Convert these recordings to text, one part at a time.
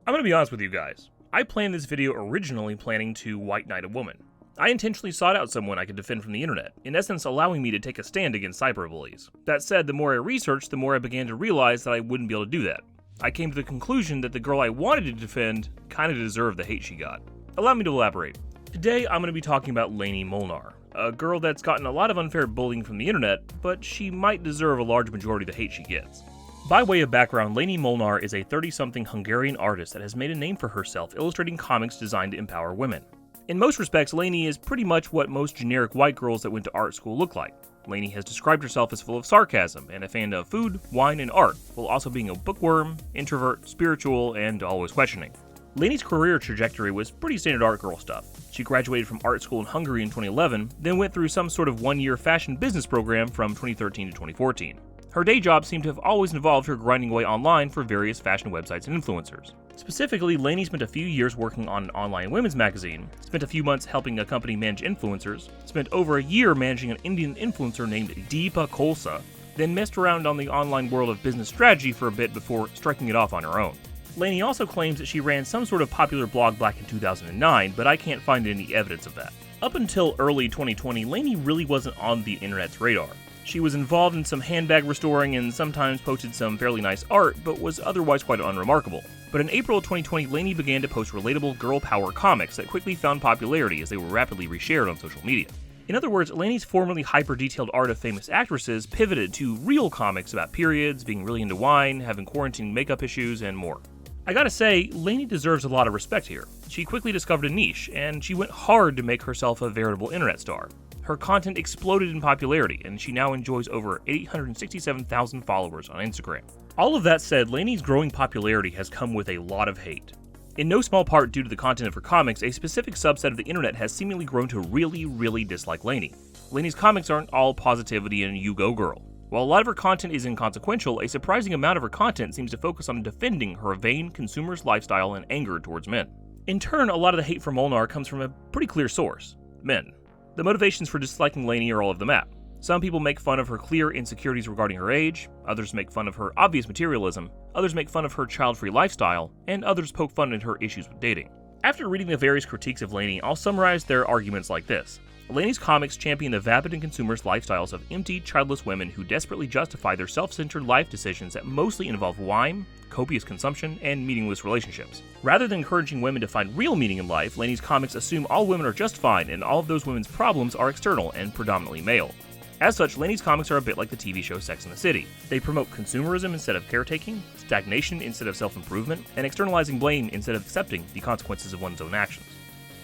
I'm gonna be honest with you guys. I planned this video originally planning to white knight a woman. I intentionally sought out someone I could defend from the internet, in essence allowing me to take a stand against cyberbullies. That said, the more I researched, the more I began to realize that I wouldn't be able to do that. I came to the conclusion that the girl I wanted to defend kinda deserved the hate she got. Allow me to elaborate. Today I'm gonna be talking about Lainey Molnar, a girl that's gotten a lot of unfair bullying from the internet, but she might deserve a large majority of the hate she gets. By way of background, Lainey Molnar is a 30-something Hungarian artist that has made a name for herself illustrating comics designed to empower women. In most respects, Lainey is pretty much what most generic white girls that went to art school look like. Lainey has described herself as full of sarcasm and a fan of food, wine, and art, while also being a bookworm, introvert, spiritual, and always questioning. Lainey's career trajectory was pretty standard art girl stuff. She graduated from art school in Hungary in 2011, then went through some sort of one-year fashion business program from 2013 to 2014. Her day job seemed to have always involved her grinding away online for various fashion websites and influencers. Specifically, Lainey spent a few years working on an online women's magazine, spent a few months helping a company manage influencers, spent over a year managing an Indian influencer named Deepa Kolsa, then messed around on the online world of business strategy for a bit before striking it off on her own. Lainey also claims that she ran some sort of popular blog back in 2009, but I can't find any evidence of that. Up until early 2020, Lainey really wasn't on the internet's radar. She was involved in some handbag restoring and sometimes posted some fairly nice art, but was otherwise quite unremarkable. But in April of 2020, Lainey began to post relatable girl power comics that quickly found popularity as they were rapidly reshared on social media. In other words, Lainey's formerly hyper-detailed art of famous actresses pivoted to real comics about periods, being really into wine, having quarantine makeup issues, and more. I gotta say, Lainey deserves a lot of respect here. She quickly discovered a niche, and she went hard to make herself a veritable internet star. Her content exploded in popularity, and she now enjoys over 867,000 followers on Instagram. All of that said, Lainey's growing popularity has come with a lot of hate. In no small part due to the content of her comics, a specific subset of the internet has seemingly grown to really dislike Lainey. Lainey's comics aren't all positivity and you go girl. While a lot of her content is inconsequential, a surprising amount of her content seems to focus on defending her vain consumerist lifestyle and anger towards men. In turn, a lot of the hate for Molnar comes from a pretty clear source: men. The motivations for disliking Lainey are all over the map. Some people make fun of her clear insecurities regarding her age, others make fun of her obvious materialism, others make fun of her child-free lifestyle, and others poke fun at her issues with dating. After reading the various critiques of Lainey, I'll summarize their arguments like this. Lainey's comics champion the vapid and consumerist lifestyles of empty, childless women who desperately justify their self-centered life decisions that mostly involve wine, copious consumption, and meaningless relationships. Rather than encouraging women to find real meaning in life, Lainey's comics assume all women are just fine and all of those women's problems are external and predominantly male. As such, Lainey's comics are a bit like the TV show Sex and the City. They promote consumerism instead of caretaking, stagnation instead of self-improvement, and externalizing blame instead of accepting the consequences of one's own actions.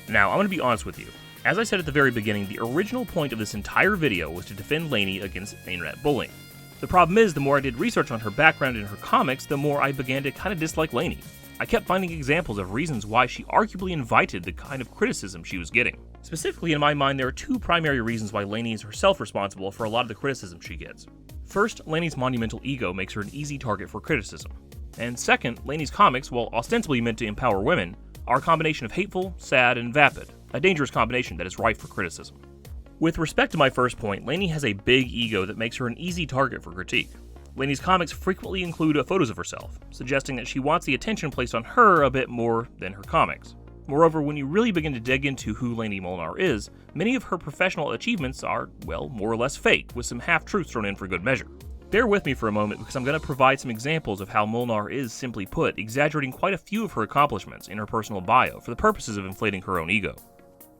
Now, I'm going to be honest with you. As I said at the very beginning, the original point of this entire video was to defend Lainey against internet bullying. The problem is, the more I did research on her background and her comics, the more I began to kind of dislike Lainey. I kept finding examples of reasons why she arguably invited the kind of criticism she was getting. Specifically, in my mind, there are two primary reasons why Lainey is herself responsible for a lot of the criticism she gets. First, Lainey's monumental ego makes her an easy target for criticism. And second, Lainey's comics, while ostensibly meant to empower women, are a combination of hateful, sad, and vapid, a dangerous combination that is rife for criticism. With respect to my first point, Lainey has a big ego that makes her an easy target for critique. Lainey's comics frequently include photos of herself, suggesting that she wants the attention placed on her a bit more than her comics. Moreover, when you really begin to dig into who Lainey Molnar is, many of her professional achievements are, well, more or less fake, with some half-truths thrown in for good measure. Bear with me for a moment because I'm going to provide some examples of how Molnar is, simply put, exaggerating quite a few of her accomplishments in her personal bio for the purposes of inflating her own ego.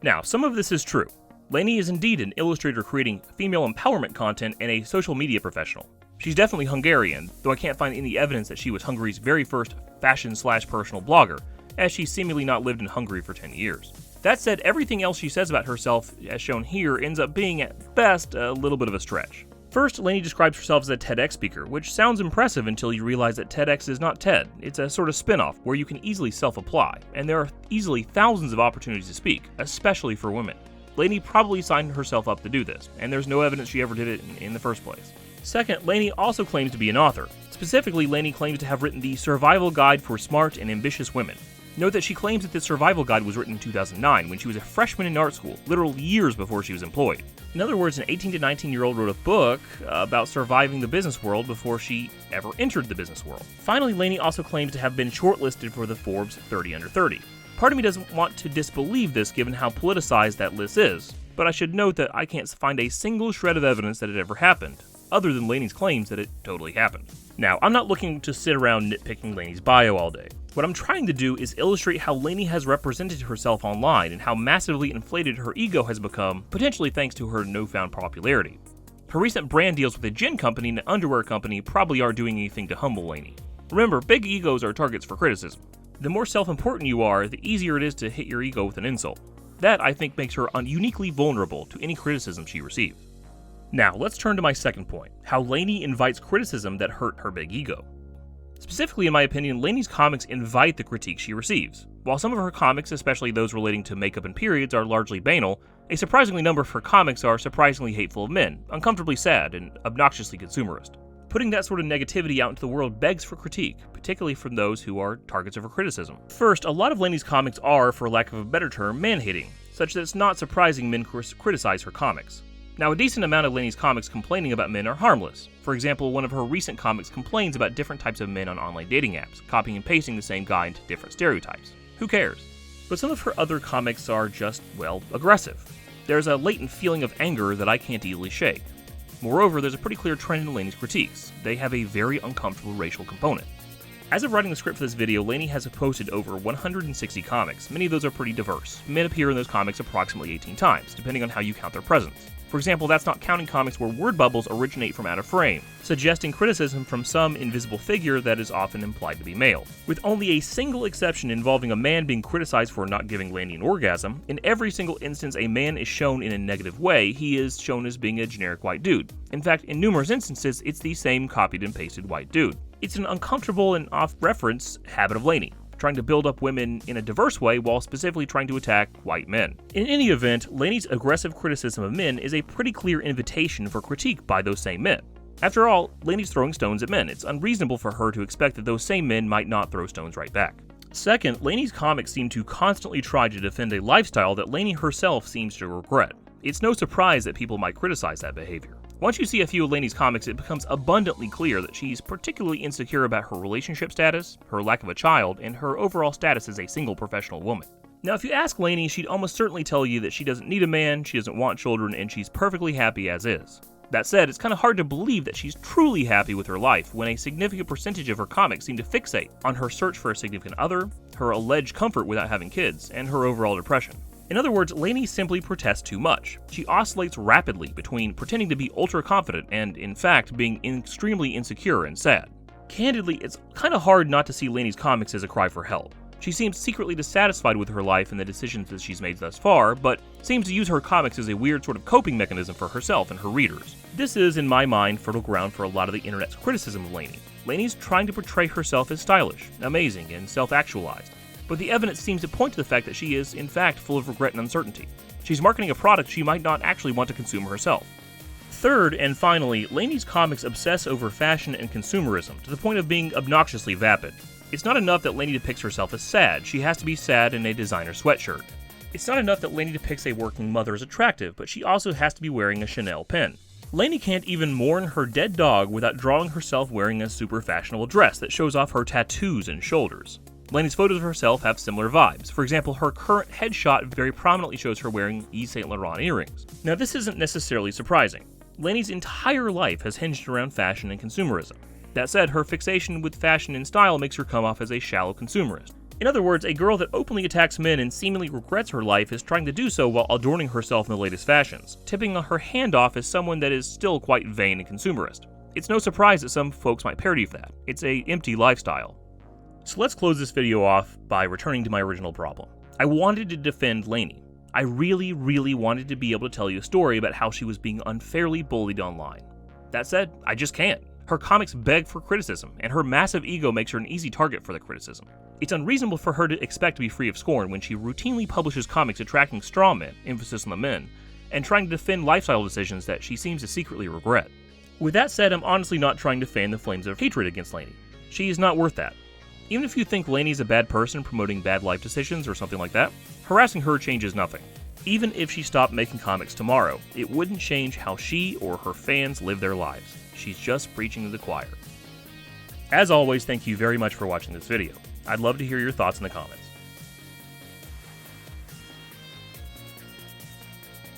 Now, some of this is true. Lainey is indeed an illustrator creating female empowerment content and a social media professional. She's definitely Hungarian, though I can't find any evidence that she was Hungary's very first fashion/personal blogger, as she's seemingly not lived in Hungary for 10 years. That said, everything else she says about herself, as shown here, ends up being, at best, a little bit of a stretch. First, Lainey describes herself as a TEDx speaker, which sounds impressive until you realize that TEDx is not TED. It's a sort of spin-off where you can easily self-apply, and there are easily thousands of opportunities to speak, especially for women. Lainey probably signed herself up to do this, and there's no evidence she ever did it in the first place. Second, Lainey also claims to be an author. Specifically, Lainey claims to have written the Survival Guide for Smart and Ambitious Women. Note that she claims that this survival guide was written in 2009 when she was a freshman in art school, literal years before she was employed. In other words, an 18 to 19-year-old wrote a book about surviving the business world before she ever entered the business world. Finally, Lainey also claims to have been shortlisted for the Forbes 30 Under 30. Part of me doesn't want to disbelieve this given how politicized that list is, but I should note that I can't find a single shred of evidence that it ever happened, other than Lainey's claims that it totally happened. Now, I'm not looking to sit around nitpicking Lainey's bio all day. What I'm trying to do is illustrate how Lainey has represented herself online and how massively inflated her ego has become, potentially thanks to her newfound popularity. Her recent brand deals with a gin company and an underwear company probably aren't doing anything to humble Lainey. Remember, big egos are targets for criticism. The more self-important you are, the easier it is to hit your ego with an insult. That, I think, makes her uniquely vulnerable to any criticism she receives. Now, let's turn to my second point, how Lainey invites criticism that hurt her big ego. Specifically, in my opinion, Lainey's comics invite the critique she receives. While some of her comics, especially those relating to makeup and periods, are largely banal, a surprisingly number of her comics are surprisingly hateful of men, uncomfortably sad, and obnoxiously consumerist. Putting that sort of negativity out into the world begs for critique, particularly from those who are targets of her criticism. First, a lot of Lainey's comics are, for lack of a better term, man-hating, such that it's not surprising men criticize her comics. Now, a decent amount of Lainey's comics complaining about men are harmless. For example, one of her recent comics complains about different types of men on online dating apps, copying and pasting the same guy into different stereotypes. Who cares? But some of her other comics are just, well, aggressive. There's a latent feeling of anger that I can't easily shake. Moreover, there's a pretty clear trend in Lainey's critiques. They have a very uncomfortable racial component. As of writing the script for this video, Lainey has posted over 160 comics. Many of those are pretty diverse. Men appear in those comics approximately 18 times, depending on how you count their presence. For example, that's not counting comics where word bubbles originate from out of frame, suggesting criticism from some invisible figure that is often implied to be male. With only a single exception involving a man being criticized for not giving Lainey an orgasm, in every single instance a man is shown in a negative way, he is shown as being a generic white dude. In fact, in numerous instances, it's the same copied and pasted white dude. It's an uncomfortable and off-reference habit of Lainey, trying to build up women in a diverse way while specifically trying to attack white men. In any event, Lainey's aggressive criticism of men is a pretty clear invitation for critique by those same men. After all, Lainey's throwing stones at men. It's unreasonable for her to expect that those same men might not throw stones right back. Second, Lainey's comics seem to constantly try to defend a lifestyle that Lainey herself seems to regret. It's no surprise that people might criticize that behavior. Once you see a few of Lainey's comics, it becomes abundantly clear that she's particularly insecure about her relationship status, her lack of a child, and her overall status as a single professional woman. Now, if you ask Lainey, she'd almost certainly tell you that she doesn't need a man, she doesn't want children, and she's perfectly happy as is. That said, it's kind of hard to believe that she's truly happy with her life when a significant percentage of her comics seem to fixate on her search for a significant other, her alleged comfort without having kids, and her overall depression. In other words, Lainey simply protests too much. She oscillates rapidly between pretending to be ultra-confident and, in fact, being extremely insecure and sad. Candidly, it's kind of hard not to see Lainey's comics as a cry for help. She seems secretly dissatisfied with her life and the decisions that she's made thus far, but seems to use her comics as a weird sort of coping mechanism for herself and her readers. This is, in my mind, fertile ground for a lot of the internet's criticism of Lainey. Lainey's trying to portray herself as stylish, amazing, and self-actualized. But the evidence seems to point to the fact that she is, in fact, full of regret and uncertainty. She's marketing a product she might not actually want to consume herself. Third, and finally, Lainey's comics obsess over fashion and consumerism, to the point of being obnoxiously vapid. It's not enough that Lainey depicts herself as sad, she has to be sad in a designer sweatshirt. It's not enough that Lainey depicts a working mother as attractive, but she also has to be wearing a Chanel pen. Lainey can't even mourn her dead dog without drawing herself wearing a super fashionable dress that shows off her tattoos and shoulders. Lainey's photos of herself have similar vibes. For example, her current headshot very prominently shows her wearing Yves Saint Laurent earrings. Now, this isn't necessarily surprising. Lainey's entire life has hinged around fashion and consumerism. That said, her fixation with fashion and style makes her come off as a shallow consumerist. In other words, a girl that openly attacks men and seemingly regrets her life is trying to do so while adorning herself in the latest fashions, tipping her hand off as someone that is still quite vain and consumerist. It's no surprise that some folks might parody of that. It's an empty lifestyle. So let's close this video off by returning to my original problem. I wanted to defend Lainey. I really wanted to be able to tell you a story about how she was being unfairly bullied online. That said, I just can't. Her comics beg for criticism, and her massive ego makes her an easy target for the criticism. It's unreasonable for her to expect to be free of scorn when she routinely publishes comics attracting straw men, emphasis on the men, and trying to defend lifestyle decisions that she seems to secretly regret. With that said, I'm honestly not trying to fan the flames of hatred against Lainey. She is not worth that. Even if you think Lainey's a bad person promoting bad life decisions or something like that, harassing her changes nothing. Even if she stopped making comics tomorrow, it wouldn't change how she or her fans live their lives. She's just preaching to the choir. As always, thank you very much for watching this video. I'd love to hear your thoughts in the comments.